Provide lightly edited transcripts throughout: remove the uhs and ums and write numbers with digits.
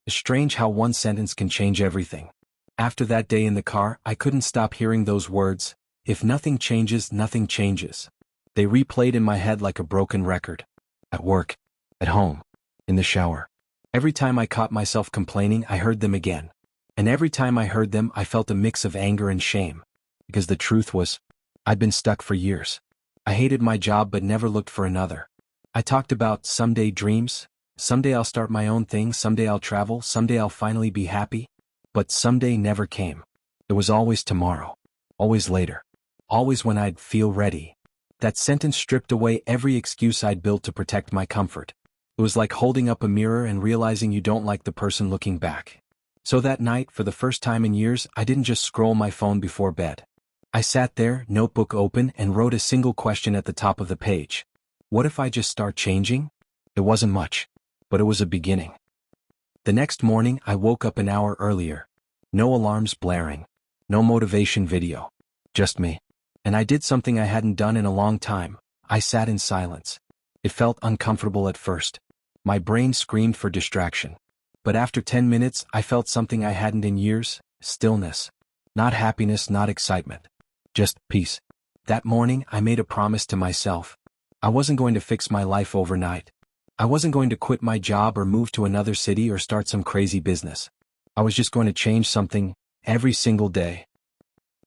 It's strange how one sentence can change everything. After that day in the car, I couldn't stop hearing those words. If nothing changes, nothing changes. They replayed in my head like a broken record. At work, at home, in the shower. Every time I caught myself complaining, I heard them again. And every time I heard them, I felt a mix of anger and shame. Because the truth was, I'd been stuck for years. I hated my job but never looked for another. I talked about someday dreams. Someday I'll start my own thing, someday I'll travel, someday I'll finally be happy. But someday never came. It was always tomorrow. Always later. Always when I'd feel ready. That sentence stripped away every excuse I'd built to protect my comfort. It was like holding up a mirror and realizing you don't like the person looking back. So that night, for the first time in years, I didn't just scroll my phone before bed. I sat there, notebook open, and wrote a single question at the top of the page. What if I just start changing? It wasn't much, but it was a beginning. The next morning, I woke up an hour earlier. No alarms blaring. No motivation video. Just me. And I did something I hadn't done in a long time. I sat in silence. It felt uncomfortable at first. My brain screamed for distraction. But after 10 minutes, I felt something I hadn't in years. Stillness. Not happiness, not excitement. Just peace. That morning, I made a promise to myself. I wasn't going to fix my life overnight. I wasn't going to quit my job or move to another city or start some crazy business. I was just going to change something every single day.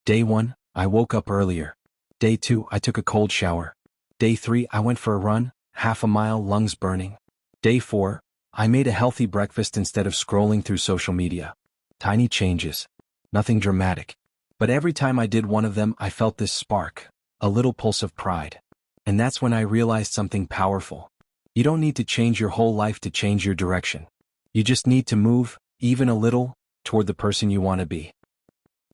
Day 1, I woke up earlier. Day 2, I took a cold shower. Day 3, I went for a run, half a mile, lungs burning. Day 4, I made a healthy breakfast instead of scrolling through social media. Tiny changes. Nothing dramatic. But every time I did one of them, I felt this spark, a little pulse of pride. And that's when I realized something powerful. You don't need to change your whole life to change your direction. You just need to move, even a little, toward the person you want to be.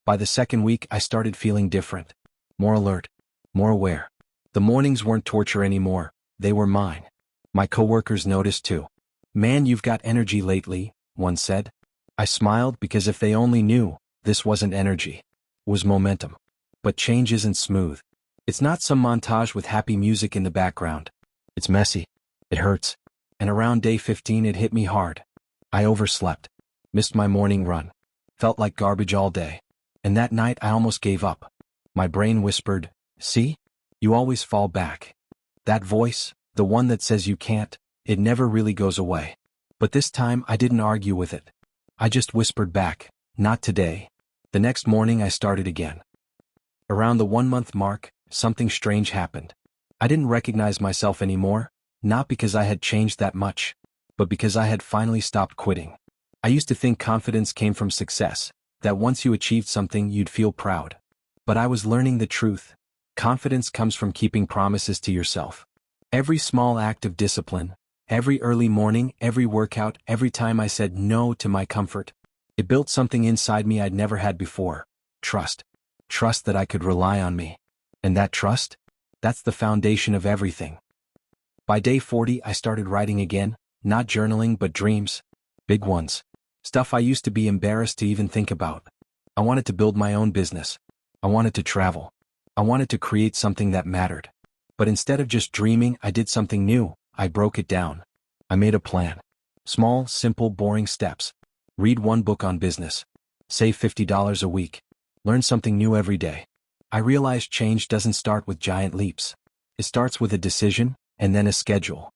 By the second week, I started feeling different. More alert. More aware. The mornings weren't torture anymore. They were mine. My coworkers noticed too. Man, you've got energy lately, one said. I smiled because if they only knew, this wasn't energy. It was momentum. But change isn't smooth. It's not some montage with happy music in the background. It's messy. It hurts. And around day 15 it hit me hard. I overslept. Missed my morning run. Felt like garbage all day. And that night I almost gave up. My brain whispered, see? You always fall back. That voice, the one that says you can't, it never really goes away. But this time I didn't argue with it. I just whispered back, not today. The next morning I started again. Around the 1-month mark, something strange happened. I didn't recognize myself anymore, not because I had changed that much, but because I had finally stopped quitting. I used to think confidence came from success, that once you achieved something you'd feel proud. But I was learning the truth. Confidence comes from keeping promises to yourself. Every small act of discipline, every early morning, every workout, every time I said no to my comfort, it built something inside me I'd never had before. Trust. Trust that I could rely on me. And that trust? That's the foundation of everything. By day 40, I started writing again, not journaling but dreams. Big ones. Stuff I used to be embarrassed to even think about. I wanted to build my own business. I wanted to travel. I wanted to create something that mattered. But instead of just dreaming, I did something new. I broke it down. I made a plan. Small, simple, boring steps. Read 1 book on business. Save $50 a week. Learn something new every day. I realized change doesn't start with giant leaps. It starts with a decision, and then a schedule.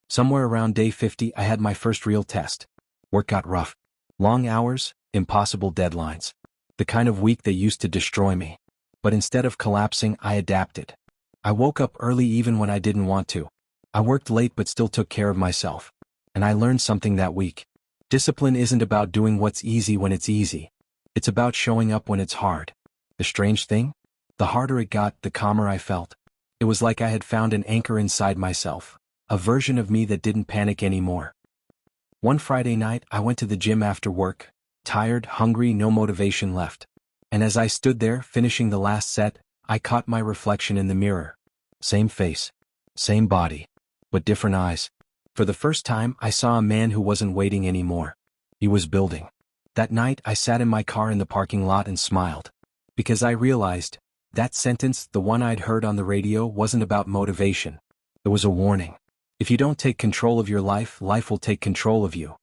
Somewhere around day 50, I had my first real test. Work got rough. Long hours, impossible deadlines. The kind of week that used to destroy me. But instead of collapsing, I adapted. I woke up early even when I didn't want to. I worked late but still took care of myself. And I learned something that week. Discipline isn't about doing what's easy when it's easy. It's about showing up when it's hard. The strange thing? The harder it got, the calmer I felt. It was like I had found an anchor inside myself. A version of me that didn't panic anymore. One Friday night, I went to the gym after work. Tired, hungry, no motivation left. And as I stood there, finishing the last set, I caught my reflection in the mirror. Same face. Same body. But different eyes. For the first time, I saw a man who wasn't waiting anymore. He was building. That night, I sat in my car in the parking lot and smiled. Because I realized, that sentence, the one I'd heard on the radio, wasn't about motivation. It was a warning. If you don't take control of your life, life will take control of you.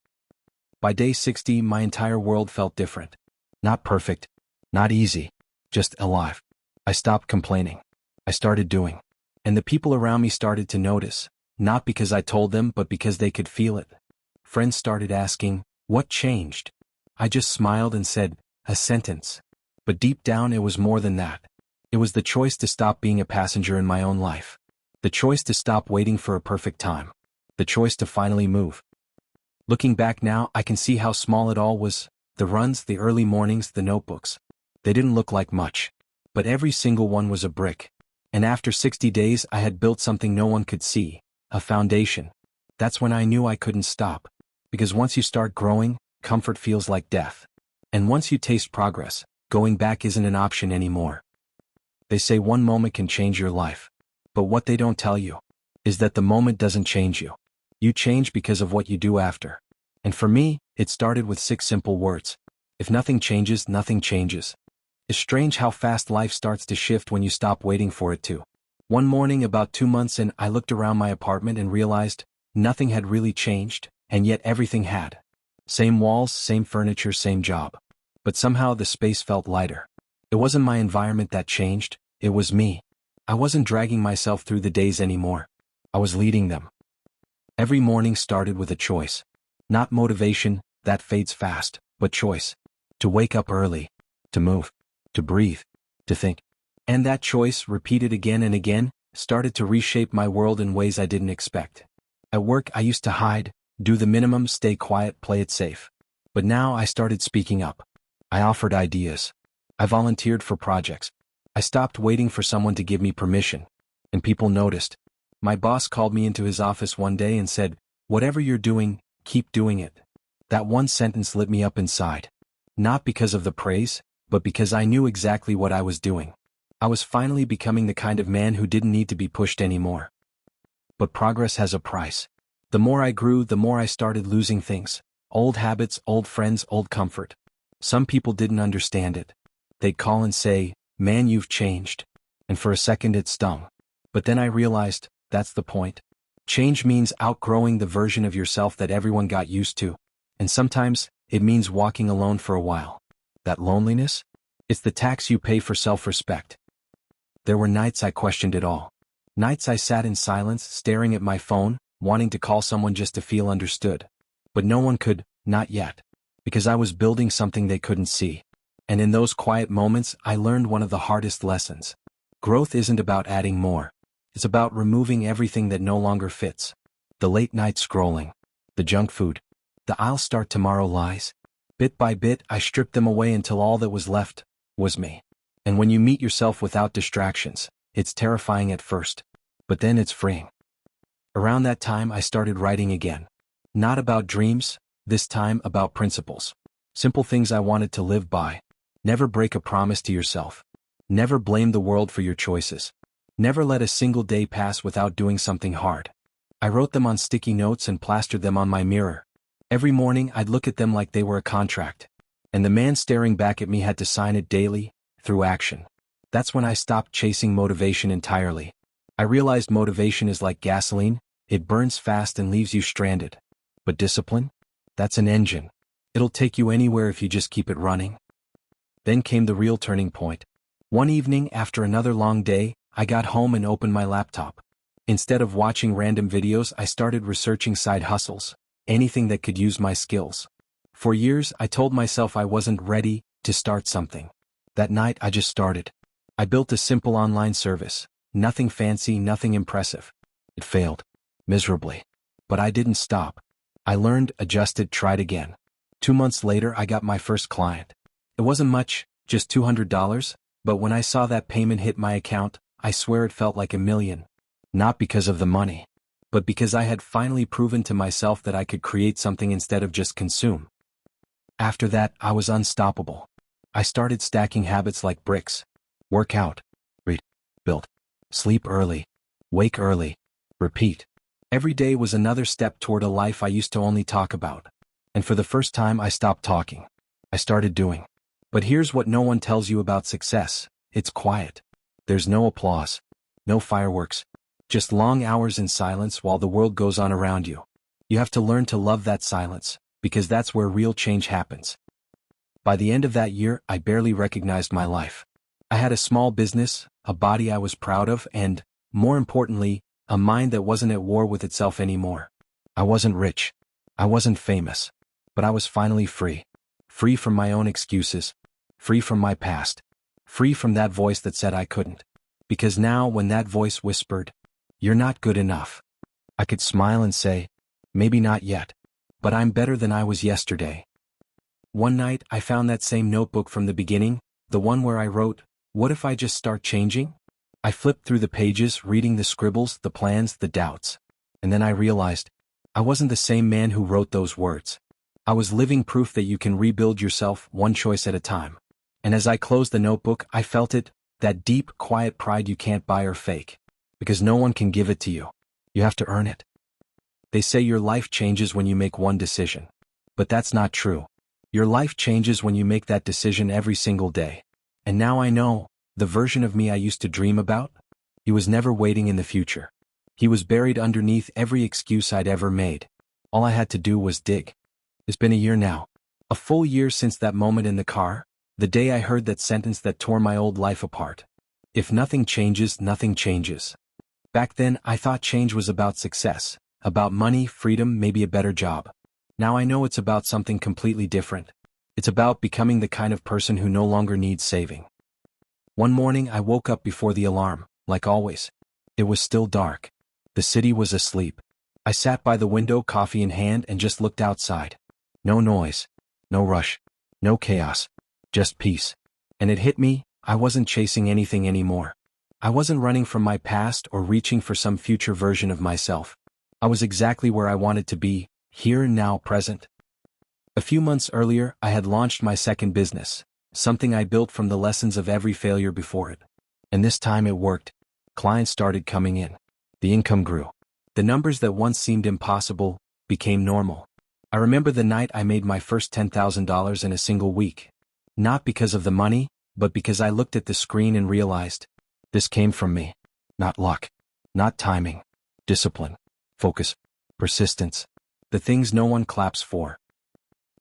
By day 60, my entire world felt different. Not perfect, not easy, just alive. I stopped complaining. I started doing. And the people around me started to notice, not because I told them but because they could feel it. Friends started asking, what changed? I just smiled and said, a sentence. But deep down it was more than that. It was the choice to stop being a passenger in my own life. The choice to stop waiting for a perfect time. The choice to finally move. Looking back now, I can see how small it all was. The runs, the early mornings, the notebooks. They didn't look like much. But every single one was a brick. And after 60 days I had built something no one could see. A foundation. That's when I knew I couldn't stop. Because once you start growing, comfort feels like death. And once you taste progress, going back isn't an option anymore. They say one moment can change your life. But what they don't tell you is that the moment doesn't change you. You change because of what you do after. And for me, it started with 6 simple words. If nothing changes, nothing changes. It's strange how fast life starts to shift when you stop waiting for it to. One morning about 2 months in, I looked around my apartment and realized nothing had really changed, and yet everything had. Same walls, same furniture, same job. But somehow the space felt lighter. It wasn't my environment that changed, it was me. I wasn't dragging myself through the days anymore. I was leading them. Every morning started with a choice. Not motivation, that fades fast, but choice. To wake up early. To move. To breathe. To think. And that choice, repeated again and again, started to reshape my world in ways I didn't expect. At work I used to hide, do the minimum, stay quiet, play it safe. But now I started speaking up. I offered ideas. I volunteered for projects. I stopped waiting for someone to give me permission. And people noticed. My boss called me into his office one day and said, "Whatever you're doing, keep doing it." That one sentence lit me up inside. Not because of the praise, but because I knew exactly what I was doing. I was finally becoming the kind of man who didn't need to be pushed anymore. But progress has a price. The more I grew, the more I started losing things. Old habits, old friends, old comfort. Some people didn't understand it. They'd call and say, "Man, you've changed." And for a second it stung. But then I realized, that's the point. Change means outgrowing the version of yourself that everyone got used to. And sometimes, it means walking alone for a while. That loneliness? It's the tax you pay for self-respect. There were nights I questioned it all. Nights I sat in silence, staring at my phone, wanting to call someone just to feel understood. But no one could, not yet. Because I was building something they couldn't see. And in those quiet moments, I learned one of the hardest lessons. Growth isn't about adding more. It's about removing everything that no longer fits. The late night scrolling. The junk food. The "I'll start tomorrow" lies. Bit by bit, I stripped them away until all that was left was me. And when you meet yourself without distractions, it's terrifying at first. But then it's freeing. Around that time I started writing again. Not about dreams, this time about principles. Simple things I wanted to live by. Never break a promise to yourself. Never blame the world for your choices. Never let a single day pass without doing something hard. I wrote them on sticky notes and plastered them on my mirror. Every morning I'd look at them like they were a contract. And the man staring back at me had to sign it daily, through action. That's when I stopped chasing motivation entirely. I realized motivation is like gasoline, it burns fast and leaves you stranded. But discipline? That's an engine. It'll take you anywhere if you just keep it running. Then came the real turning point. One evening, after another long day, I got home and opened my laptop. Instead of watching random videos, I started researching side hustles. Anything that could use my skills. For years, I told myself I wasn't ready to start something. That night, I just started. I built a simple online service. Nothing fancy, nothing impressive. It failed. Miserably. But I didn't stop. I learned, adjusted, tried again. 2 months later, I got my first client. It wasn't much, just $200, but when I saw that payment hit my account, I swear it felt like $1 million. Not because of the money, but because I had finally proven to myself that I could create something instead of just consume. After that, I was unstoppable. I started stacking habits like bricks. Work out. Read. Build. Sleep early. Wake early. Repeat. Every day was another step toward a life I used to only talk about. And for the first time I stopped talking. I started doing. But here's what no one tells you about success. It's quiet. There's no applause. No fireworks. Just long hours in silence while the world goes on around you. You have to learn to love that silence. because that's where real change happens. By the end of that year, I barely recognized my life. I had a small business, a body I was proud of, and, more importantly, a mind that wasn't at war with itself anymore. I wasn't rich. I wasn't famous. But I was finally free. Free from my own excuses. Free from my past. Free from that voice that said I couldn't. Because now, when that voice whispered, "You're not good enough," I could smile and say, "Maybe not yet. But I'm better than I was yesterday." One night, I found that same notebook from the beginning, the one where I wrote, "What if I just start changing?" I flipped through the pages, reading the scribbles, the plans, the doubts. And then I realized, I wasn't the same man who wrote those words. I was living proof that you can rebuild yourself one choice at a time. And as I closed the notebook, I felt it, that deep, quiet pride you can't buy or fake. Because no one can give it to you. You have to earn it. They say your life changes when you make one decision. But that's not true. Your life changes when you make that decision every single day. And now I know, the version of me I used to dream about? He was never waiting in the future. He was buried underneath every excuse I'd ever made. All I had to do was dig. It's been a year now. A full year since that moment in the car, the day I heard that sentence that tore my old life apart. If nothing changes, nothing changes. Back then, I thought change was about success, about money, freedom, maybe a better job. Now I know it's about something completely different. It's about becoming the kind of person who no longer needs saving. One morning I woke up before the alarm, like always. It was still dark. The city was asleep. I sat by the window, coffee in hand, and just looked outside. No noise. No rush. No chaos. Just peace. And it hit me, I wasn't chasing anything anymore. I wasn't running from my past or reaching for some future version of myself. I was exactly where I wanted to be, here and now, present. A few months earlier, I had launched my second business, something I built from the lessons of every failure before it. And this time it worked. Clients started coming in. The income grew. The numbers that once seemed impossible became normal. I remember the night I made my first $10,000 in a single week. Not because of the money, but because I looked at the screen and realized, this came from me. Not luck. Not timing. Discipline. Focus. Persistence. The things no one claps for.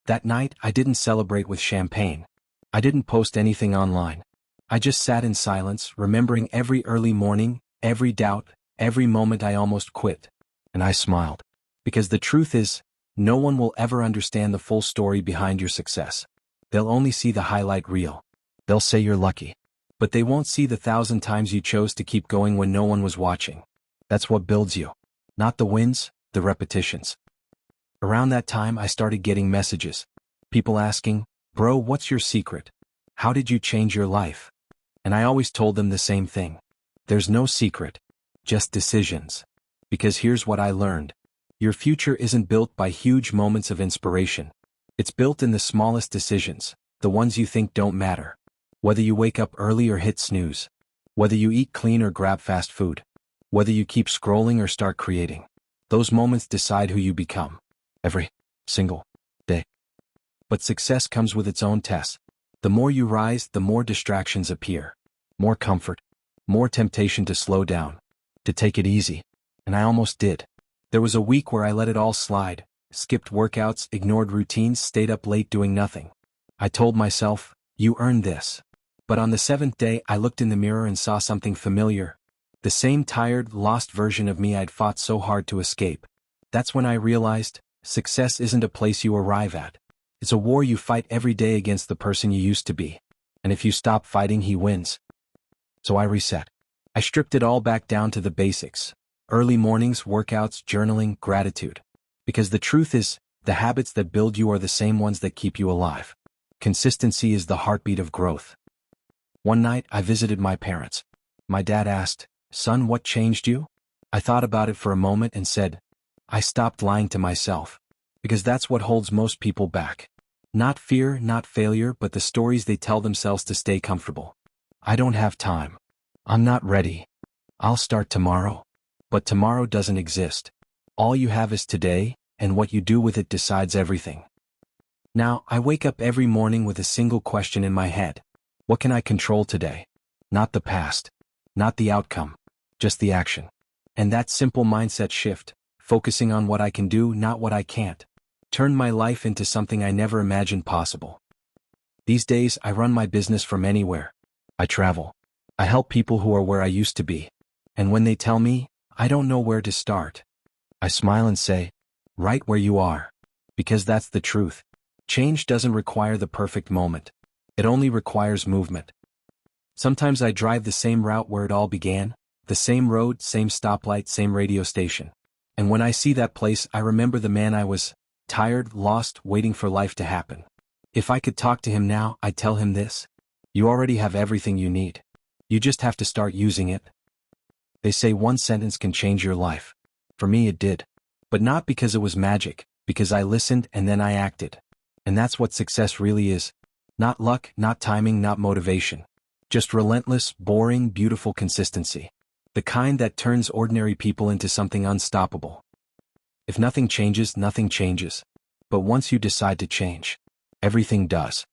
That night, I didn't celebrate with champagne. I didn't post anything online. I just sat in silence, remembering every early morning, every doubt, every moment I almost quit. And I smiled. Because the truth is, no one will ever understand the full story behind your success. They'll only see the highlight reel. They'll say you're lucky. But they won't see the 1,000 times you chose to keep going when no one was watching. That's what builds you. Not the wins, the repetitions. Around that time, I started getting messages. People asking, "Bro, what's your secret? How did you change your life?" And I always told them the same thing. There's no secret. Just decisions. Because here's what I learned. Your future isn't built by huge moments of inspiration. It's built in the smallest decisions, the ones you think don't matter. Whether you wake up early or hit snooze. Whether you eat clean or grab fast food. Whether you keep scrolling or start creating. Those moments decide who you become. Every single day. But success comes with its own tests. The more you rise, the more distractions appear. More comfort. More temptation to slow down. To take it easy. And I almost did. There was a week where I let it all slide. Skipped workouts, ignored routines, stayed up late doing nothing. I told myself, you earned this. But on the 7th day, I looked in the mirror and saw something familiar. The same tired, lost version of me I'd fought so hard to escape. That's when I realized, success isn't a place you arrive at. It's a war you fight every day against the person you used to be. And if you stop fighting, he wins. So I reset. I stripped it all back down to the basics. Early mornings, workouts, journaling, gratitude. Because the truth is, the habits that build you are the same ones that keep you alive. Consistency is the heartbeat of growth. One night, I visited my parents. My dad asked, "Son, what changed you?" I thought about it for a moment and said, I stopped lying to myself. Because that's what holds most people back. Not fear, not failure, but the stories they tell themselves to stay comfortable. I don't have time. I'm not ready. I'll start tomorrow. But tomorrow doesn't exist. All you have is today, and what you do with it decides everything. Now, I wake up every morning with a single question in my head. What can I control today? Not the past. Not the outcome. Just the action. And that simple mindset shift, focusing on what I can do, not what I can't, turned my life into something I never imagined possible. These days, I run my business from anywhere. I travel. I help people who are where I used to be. And when they tell me, I don't know where to start, I smile and say, right where you are. Because that's the truth. Change doesn't require the perfect moment. It only requires movement. Sometimes I drive the same route where it all began, the same road, same stoplight, same radio station. And when I see that place, I remember the man I was, tired, lost, waiting for life to happen. If I could talk to him now, I'd tell him this. You already have everything you need. You just have to start using it. They say one sentence can change your life. For me it did. But not because it was magic, because I listened and then I acted. And that's what success really is. Not luck, not timing, not motivation. Just relentless, boring, beautiful consistency. The kind that turns ordinary people into something unstoppable. If nothing changes, nothing changes. But once you decide to change, everything does.